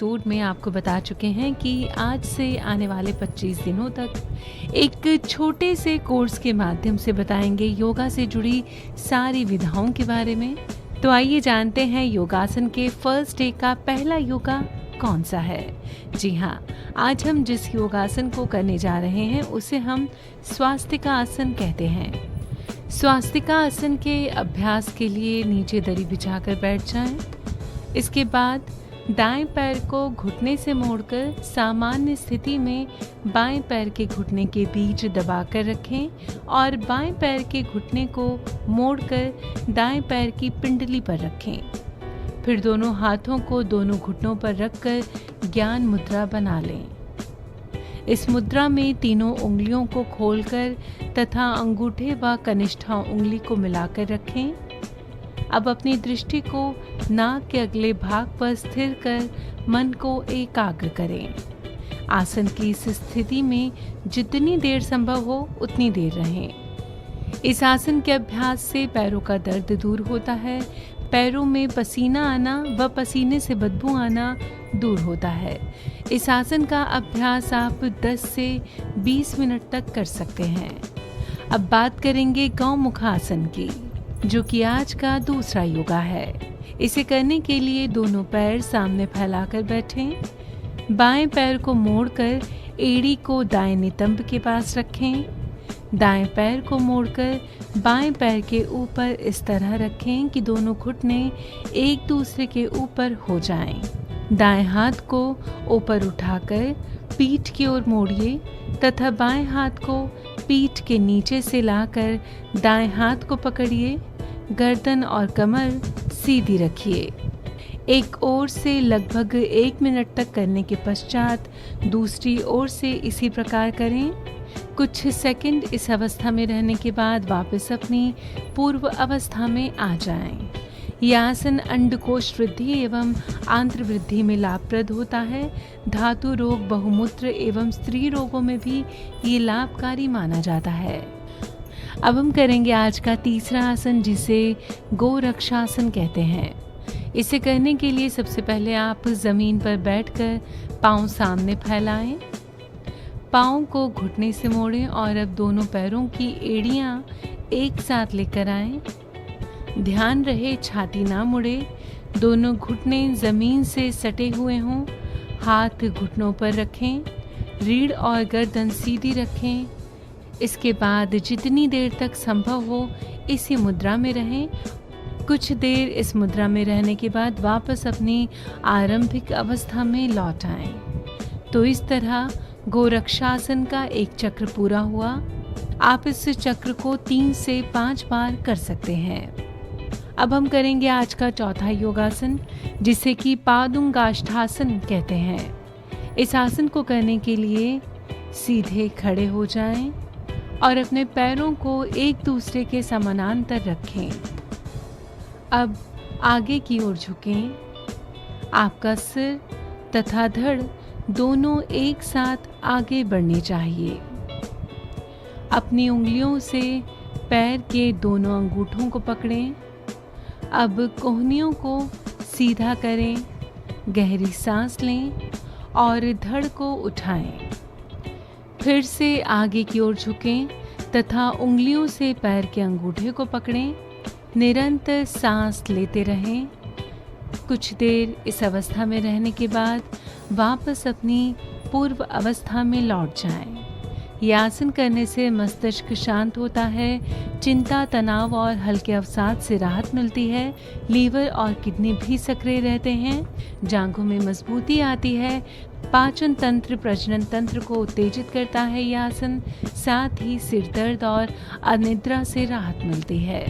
Episode में आपको बता चुके हैं कि आज से आने वाले 25 दिनों तक एक छोटे से कोर्स के माध्यम से बताएंगे योगा से जुड़ी सारी विधाओं के बारे में। तो आइए जानते हैं योगासन के फर्स्ट डे का पहला योगा कौन सा है। जी हाँ, आज हम जिस योगासन को करने जा रहे हैं उसे हम स्वास्तिका आसन कहते हैं। स्वास्तिका आसन के अभ्यास के लिए नीचे दरी बिछाकर बैठ जाएं। इसके बाद दाएं पैर को घुटने से मोड़कर सामान्य स्थिति में बाएं पैर के घुटने के बीच दबाकर रखें और बाएं पैर के घुटने को मोड़कर दाएं पैर की पिंडली पर रखें। फिर दोनों हाथों को दोनों घुटनों पर रखकर ज्ञान मुद्रा बना लें। इस मुद्रा में तीनों उंगलियों को खोलकर तथा अंगूठे व कनिष्ठा उंगली को मिलाकर रखें। अब अपनी दृष्टि को नाक के अगले भाग पर स्थिर कर मन को एकाग्र करें। आसन की इस स्थिति में जितनी देर संभव हो उतनी देर रहें। इस आसन के अभ्यास से पैरों का दर्द दूर होता है, पैरों में पसीना आना व पसीने से बदबू आना दूर होता है। इस आसन का अभ्यास आप 10 से 20 मिनट तक कर सकते हैं। अब बात करेंगे गौमुख आसन की, जो कि आज का दूसरा योगा है। इसे करने के लिए दोनों पैर सामने फैलाकर बैठें। बाएं पैर को मोड़कर एड़ी को दाएं नितंब के पास रखें। दाएं पैर को मोड़कर बाएं पैर के ऊपर इस तरह रखें कि दोनों घुटने एक दूसरे के ऊपर हो जाएं। दाएं हाथ को ऊपर उठाकर पीठ की ओर मोड़िए तथा बाएं हाथ को पीठ के नीचे से लाकर दाएं हाथ को पकड़िए। गर्दन और कमर सीधी रखिए। एक ओर से लगभग 1 मिनट तक करने के पश्चात दूसरी ओर से इसी प्रकार करें। कुछ सेकंड इस अवस्था में रहने के बाद वापस अपनी पूर्व अवस्था में आ जाएं। यह आसन अंडकोश वृद्धि एवं आंत्र वृद्धि में लाभप्रद होता है। धातु रोग, बहुमूत्र एवं स्त्री रोगों में भी ये लाभकारी माना जाता है। अब हम करेंगे आज का तीसरा आसन, जिसे गोरक्षासन कहते हैं। इसे करने के लिए सबसे पहले आप जमीन पर बैठकर पांव सामने फैलाएं। पाँव को घुटने से मोड़ें और अब दोनों पैरों की एड़ियां एक साथ लेकर आएं। ध्यान रहे छाती ना मुड़े, दोनों घुटने जमीन से सटे हुए हों। हाथ घुटनों पर रखें, रीढ़ और गर्दन सीधी रखें। इसके बाद जितनी देर तक संभव हो इसी मुद्रा में रहें। कुछ देर इस मुद्रा में रहने के बाद वापस अपनी आरंभिक अवस्था में लौट आएं। तो इस तरह गोरक्षासन का एक चक्र पूरा हुआ। आप इस चक्र को 3 से 5 बार कर सकते हैं। अब हम करेंगे आज का चौथा योगासन, जिसे कि पादुंगाष्ठासन कहते हैं। इस आसन को करने के लिए सीधे खड़े हो जाएं और अपने पैरों को एक दूसरे के समानांतर रखें। अब आगे की ओर झुकें। आपका सिर तथा धड़ दोनों एक साथ आगे बढ़ने चाहिए। अपनी उंगलियों से पैर के दोनों अंगूठों को पकड़ें। अब कोहनियों को सीधा करें, गहरी सांस लें और धड़ को उठाएं। फिर से आगे की ओर झुकें तथा उंगलियों से पैर के अंगूठे को पकड़ें। निरंतर सांस लेते रहें। कुछ देर इस अवस्था में रहने के बाद वापस अपनी पूर्व अवस्था में लौट जाएं। यह आसन करने से मस्तिष्क शांत होता है, चिंता, तनाव और हल्के अवसाद से राहत मिलती है। लीवर और किडनी भी सक्रिय रहते हैं। जांघों में मजबूती आती है। पाचन तंत्र, प्रजनन तंत्र को उत्तेजित करता है यह आसन। साथ ही सिर दर्द और अनिद्रा से राहत मिलती है।